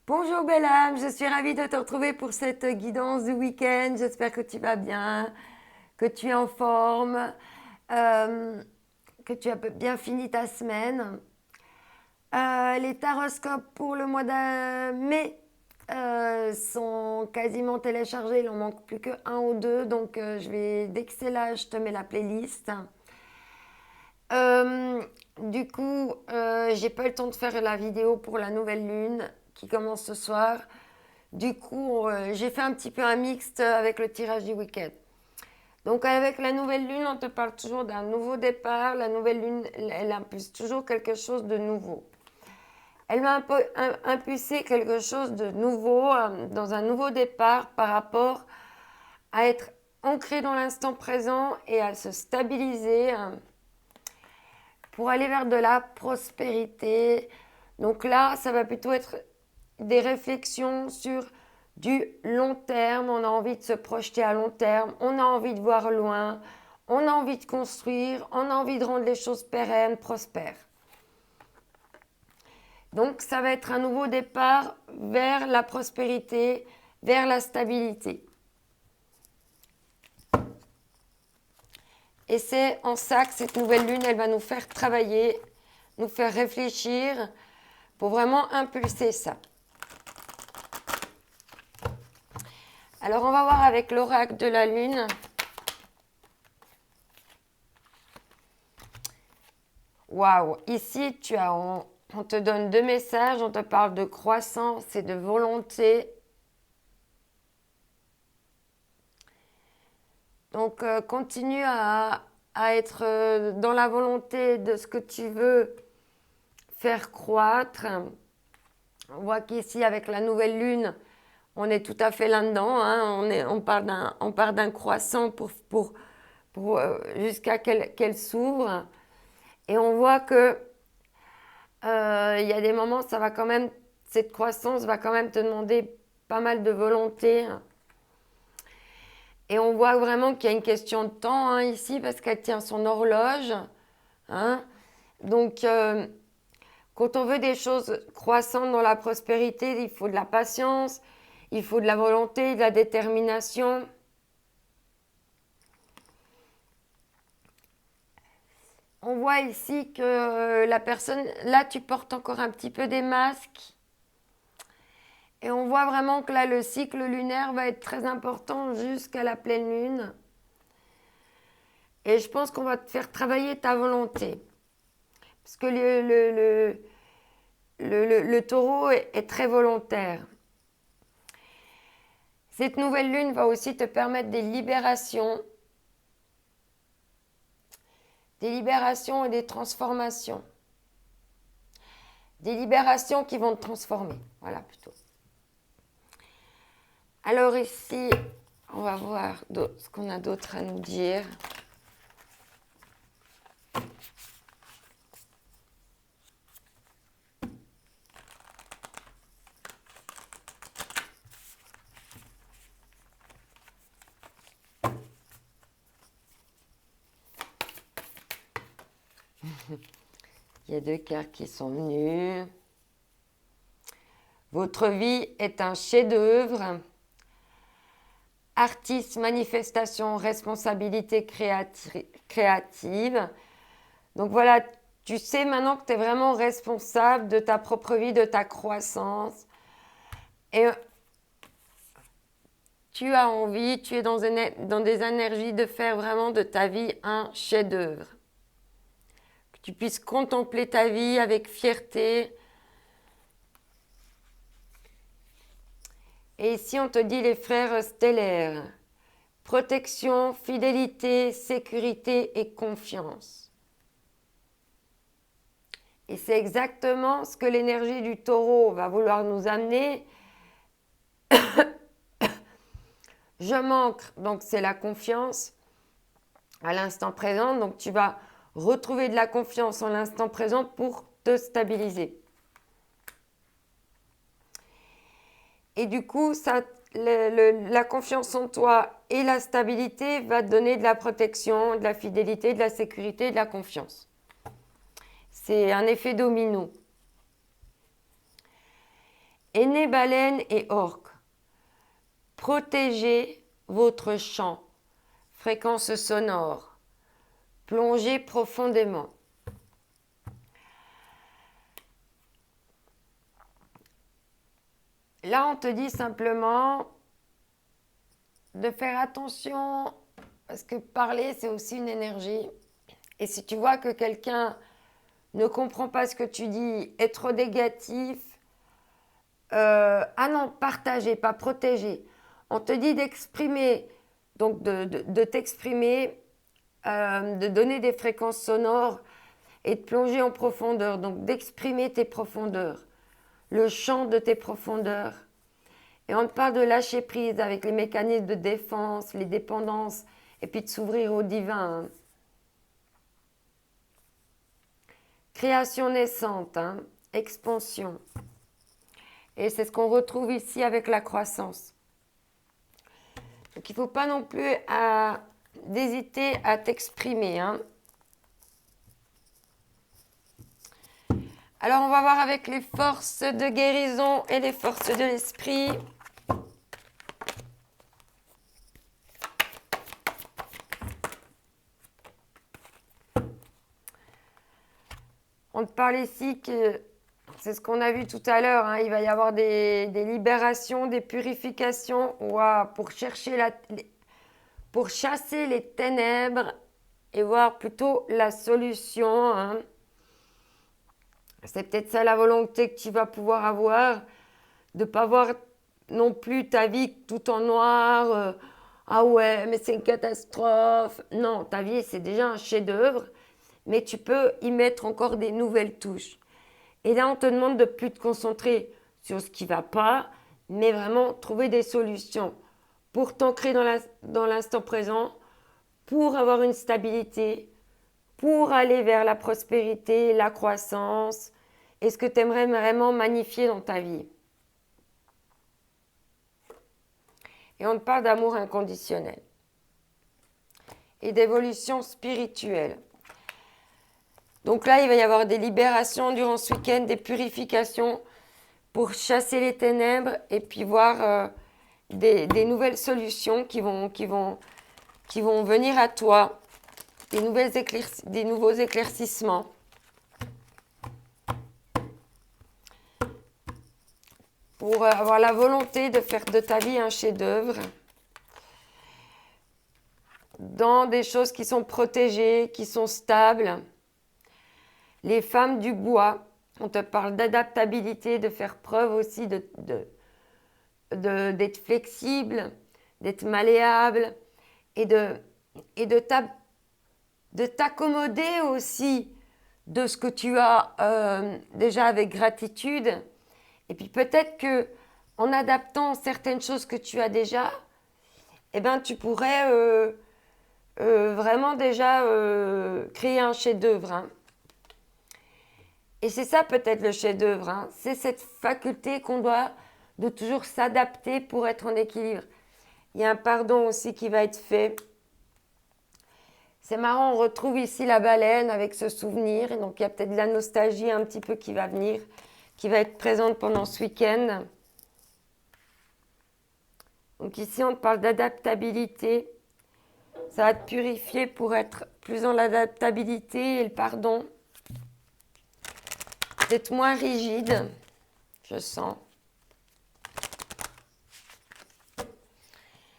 Bonjour belle âme, je suis ravie de te retrouver pour cette guidance du week-end. J'espère que tu vas bien, que tu es en forme, euh, que tu as bien fini ta semaine. Les taroscopes pour le mois de mai sont quasiment téléchargés, il en manque plus que un ou deux, donc dès que c'est là, je te mets la playlist. Euh, j'ai pas eu le temps de faire la vidéo pour la nouvelle lune qui commence ce soir. J'ai fait un petit peu un mixte avec le tirage du week-end. Donc, avec la nouvelle lune, on te parle toujours d'un nouveau départ. La nouvelle lune, elle impulse toujours quelque chose de nouveau. Elle va impulser quelque chose de nouveau, dans un nouveau départ par rapport à être ancré dans l'instant présent et à se stabiliser pour aller vers de la prospérité. Donc là, ça va plutôt être des réflexions sur du long terme. On a envie de se projeter à long terme, on a envie de voir loin, on a envie de construire, on a envie de rendre les choses pérennes, prospères. Donc ça va être un nouveau départ vers la prospérité, vers la stabilité. Et c'est en ça que cette nouvelle lune, elle va nous faire travailler, nous faire réfléchir pour vraiment impulser ça. Alors on va voir avec l'oracle de la lune. Waouh, ici on te donne deux messages, on te parle de croissance et de volonté. Donc continue à être dans la volonté de ce que tu veux faire croître. On voit qu'ici avec la nouvelle lune, on est tout à fait là-dedans. Hein. On part d'un croissant jusqu'à qu'elle s'ouvre. Et on voit que il y a des moments, cette croissance va quand même te demander pas mal de volonté. Et on voit vraiment qu'il y a une question de temps ici parce qu'elle tient son horloge. Hein. Donc, quand on veut des choses croissantes dans la prospérité, il faut de la patience, il faut de la volonté, de la détermination. On voit ici que la personne, là tu portes encore un petit peu des masques. Et on voit vraiment que là le cycle lunaire va être très important jusqu'à la pleine lune. Et je pense qu'on va te faire travailler ta volonté. Parce que le taureau est très volontaire. Cette nouvelle lune va aussi te permettre des libérations et des transformations. Des libérations qui vont te transformer. Voilà, plutôt. Alors ici, on va voir ce qu'on a d'autre à nous dire. Il y a deux cartes qui sont venues. Votre vie est un chef-d'œuvre. Artiste, manifestation, responsabilité créative. Donc voilà, tu sais maintenant que tu es vraiment responsable de ta propre vie, de ta croissance. Et tu as envie, tu es dans des énergies de faire vraiment de ta vie un chef-d'œuvre. Que tu puisses contempler ta vie avec fierté. Et ici, on te dit les frères stellaires. Protection, fidélité, sécurité et confiance. Et c'est exactement ce que l'énergie du taureau va vouloir nous amener. Je manque, donc c'est la confiance à l'instant présent. Donc tu vas retrouver de la confiance en l'instant présent pour te stabiliser. Et du coup, la confiance en toi et la stabilité va te donner de la protection, de la fidélité, de la sécurité, de la confiance. C'est un effet domino. Aînés, baleines et orques, protégez votre champ, fréquence sonore, plongez profondément. Là, on te dit simplement de faire attention, parce que parler, c'est aussi une énergie. Et si tu vois que quelqu'un ne comprend pas ce que tu dis, est trop négatif, ah non, partager, pas protéger. On te dit d'exprimer, donc de t'exprimer, de donner des fréquences sonores et de plonger en profondeur, donc d'exprimer tes profondeurs, le chant de tes profondeurs. Et on te parle de lâcher prise avec les mécanismes de défense, les dépendances, et puis de s'ouvrir au divin. Création naissante, expansion. Et c'est ce qu'on retrouve ici avec la croissance. Donc il ne faut pas non plus d'hésiter à t'exprimer. Alors on va voir avec les forces de guérison et les forces de l'esprit. On te parle ici que c'est ce qu'on a vu tout à l'heure. Il va y avoir des libérations, des purifications pour chasser les ténèbres et voir plutôt la solution. C'est peut-être ça la volonté que tu vas pouvoir avoir, de ne pas voir non plus ta vie tout en noir. Ah ouais, mais c'est une catastrophe. Non, ta vie, c'est déjà un chef-d'œuvre, mais tu peux y mettre encore des nouvelles touches. Et là, on te demande de ne plus te concentrer sur ce qui ne va pas, mais vraiment trouver des solutions pour t'ancrer dans l'instant présent, pour avoir une stabilité, pour aller vers la prospérité, la croissance et ce que tu aimerais vraiment magnifier dans ta vie. Et on te parle d'amour inconditionnel et d'évolution spirituelle. Donc là, il va y avoir des libérations durant ce week-end, des purifications pour chasser les ténèbres et puis voir des nouvelles solutions qui vont venir à toi, des nouveaux éclaircissements. Pour avoir la volonté de faire de ta vie un chef-d'œuvre dans des choses qui sont protégées, qui sont stables. Les femmes du bois, on te parle d'adaptabilité, de faire preuve aussi d'être flexible, d'être malléable et de t'accommoder aussi de ce que tu as déjà avec gratitude. Et puis peut-être que en adaptant certaines choses que tu as déjà, tu pourrais vraiment déjà créer un chef-d'œuvre. Et c'est ça peut-être le chef-d'œuvre. C'est cette faculté qu'on doit de toujours s'adapter pour être en équilibre. Il y a un pardon aussi qui va être fait. C'est marrant, on retrouve ici la baleine avec ce souvenir. Et donc il y a peut-être de la nostalgie un petit peu qui va venir, qui va être présente pendant ce week-end. Donc ici, on te parle d'adaptabilité. Ça va te purifier pour être plus dans l'adaptabilité et le pardon. D'être moins rigide, je sens.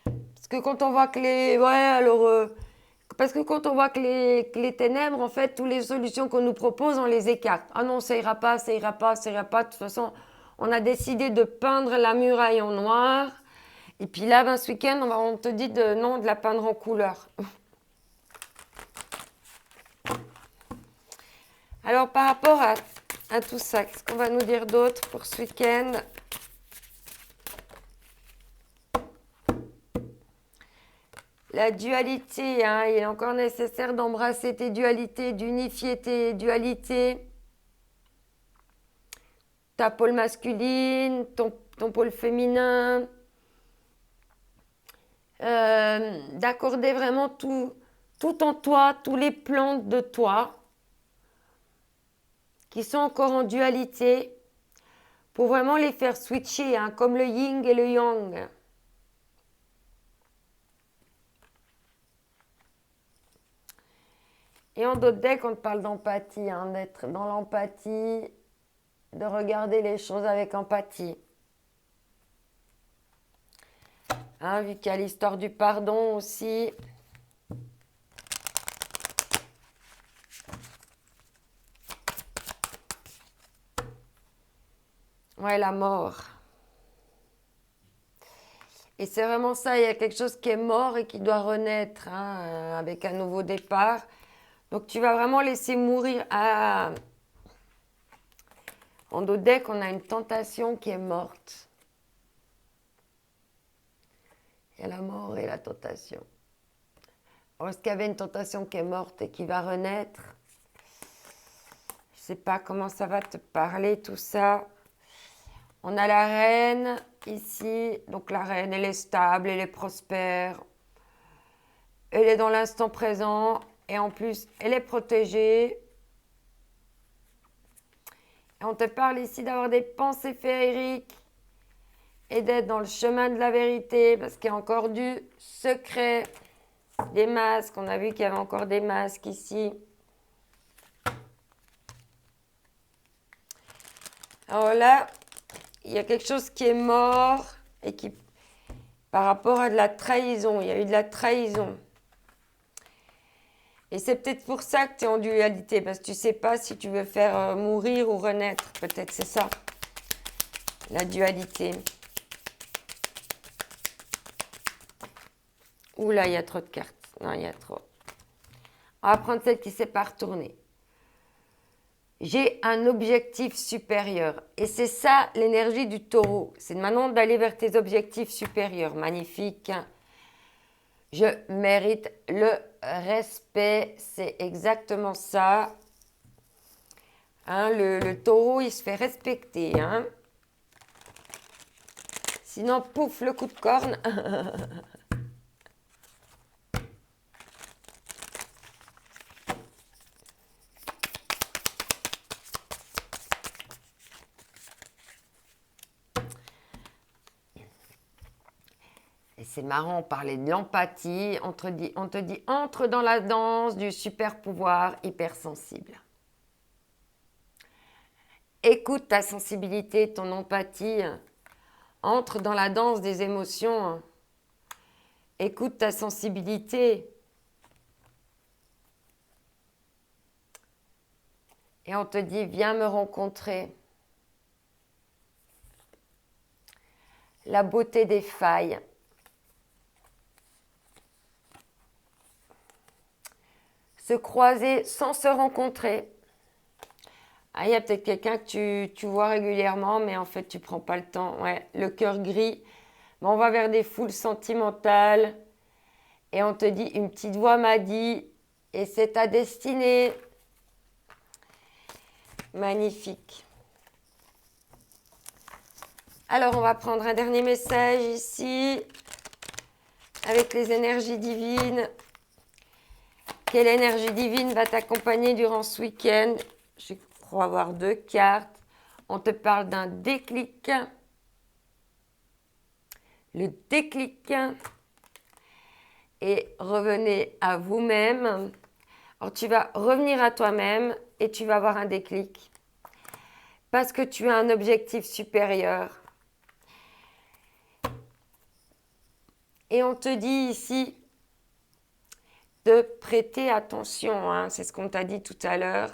Parce que quand on voit que parce que quand on voit que les ténèbres, en fait, toutes les solutions qu'on nous propose, on les écarte. Ah non, ça ira pas, ça ira pas, ça ira pas. De toute façon, on a décidé de peindre la muraille en noir. Et puis là, ce week-end, on te dit de la peindre en couleur. Alors, par rapport à tout ça, qu'est-ce qu'on va nous dire d'autre pour ce week-end? La dualité, il est encore nécessaire d'embrasser tes dualités, d'unifier tes dualités. Ta pôle masculine, ton pôle féminin. D'accorder vraiment tout en toi, tous les plans de toi qui sont encore en dualité pour vraiment les faire switcher, hein, comme le yin et le yang. Et en d'autres decks, on te parle d'empathie, hein, d'être dans l'empathie, de regarder les choses avec empathie. Hein, vu qu'il y a l'histoire du pardon aussi. Ouais, la mort. Et c'est vraiment ça, il y a quelque chose qui est mort et qui doit renaître, hein, avec un nouveau départ. Donc tu vas vraiment laisser mourir. Ah. En d'autres decks, on a une tentation qui est morte. Il y a la mort et la tentation. Alors, est-ce qu'il y avait une tentation qui est morte et qui va renaître? Je ne sais pas comment ça va te parler tout ça. On a la reine ici. Donc la reine, elle est stable, elle est prospère. Elle est dans l'instant présent. Et en plus, elle est protégée. Et on te parle ici d'avoir des pensées féeriques et d'être dans le chemin de la vérité parce qu'il y a encore du secret, des masques. On a vu qu'il y avait encore des masques ici. Alors là, il y a quelque chose qui est mort et qui, par rapport à de la trahison, il y a eu de la trahison. Et c'est peut-être pour ça que tu es en dualité, parce que tu ne sais pas si tu veux faire mourir ou renaître. Peut-être c'est ça, la dualité. Ouh là, il y a trop de cartes. Non, il y a trop. On va prendre celle qui ne s'est pas retournée. J'ai un objectif supérieur. Et c'est ça l'énergie du taureau. C'est maintenant d'aller vers tes objectifs supérieurs. Magnifique. Je mérite le respect. C'est exactement ça. Hein, le taureau, il se fait respecter. Hein. Sinon, pouf, le coup de corne. Et c'est marrant, on parlait de l'empathie, on te dit, entre dans la danse du super pouvoir hypersensible. Écoute ta sensibilité, ton empathie, entre dans la danse des émotions. Écoute ta sensibilité. Et on te dit, viens me rencontrer. La beauté des failles. Se croiser sans se rencontrer. Ah, il y a peut-être quelqu'un que tu vois régulièrement, mais en fait, tu ne prends pas le temps. Ouais, le cœur gris. Mais on va vers des foules sentimentales. Et on te dit, une petite voix m'a dit, et c'est ta destinée. Magnifique. Alors, on va prendre un dernier message ici, avec les énergies divines. Quelle énergie divine va t'accompagner durant ce week-end? Je crois avoir 2 cartes. On te parle d'un déclic. Le déclic. Et revenez à vous-même. Alors, tu vas revenir à toi-même et tu vas avoir un déclic. Parce que tu as un objectif supérieur. Et on te dit ici de prêter attention, hein, c'est ce qu'on t'a dit tout à l'heure,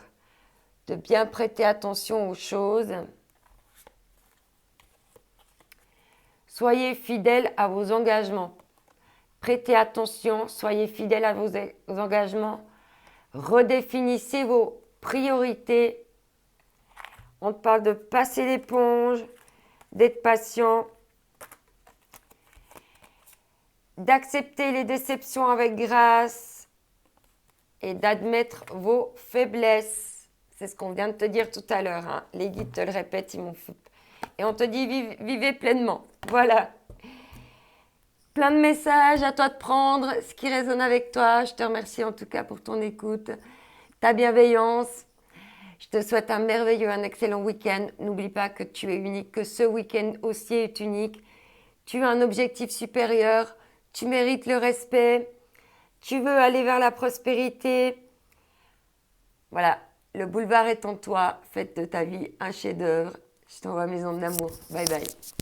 de bien prêter attention aux choses. Soyez fidèles à vos engagements. Prêtez attention, soyez fidèles à vos engagements. Redéfinissez vos priorités. On te parle de passer l'éponge, d'être patient, d'accepter les déceptions avec grâce et d'admettre vos faiblesses. C'est ce qu'on vient de te dire tout à l'heure. Hein. Les guides te le répètent, ils m'en foutent. Et on te dit vivez pleinement. Voilà. Plein de messages, à toi de prendre ce qui résonne avec toi. Je te remercie en tout cas pour ton écoute, ta bienveillance. Je te souhaite un merveilleux, un excellent week-end. N'oublie pas que tu es unique, que ce week-end aussi est unique. Tu as un objectif supérieur, tu mérites le respect, tu veux aller vers la prospérité. Voilà, le boulevard est en toi. Faites de ta vie un chef-d'œuvre. Je t'envoie mes ondes d'amour. Bye bye.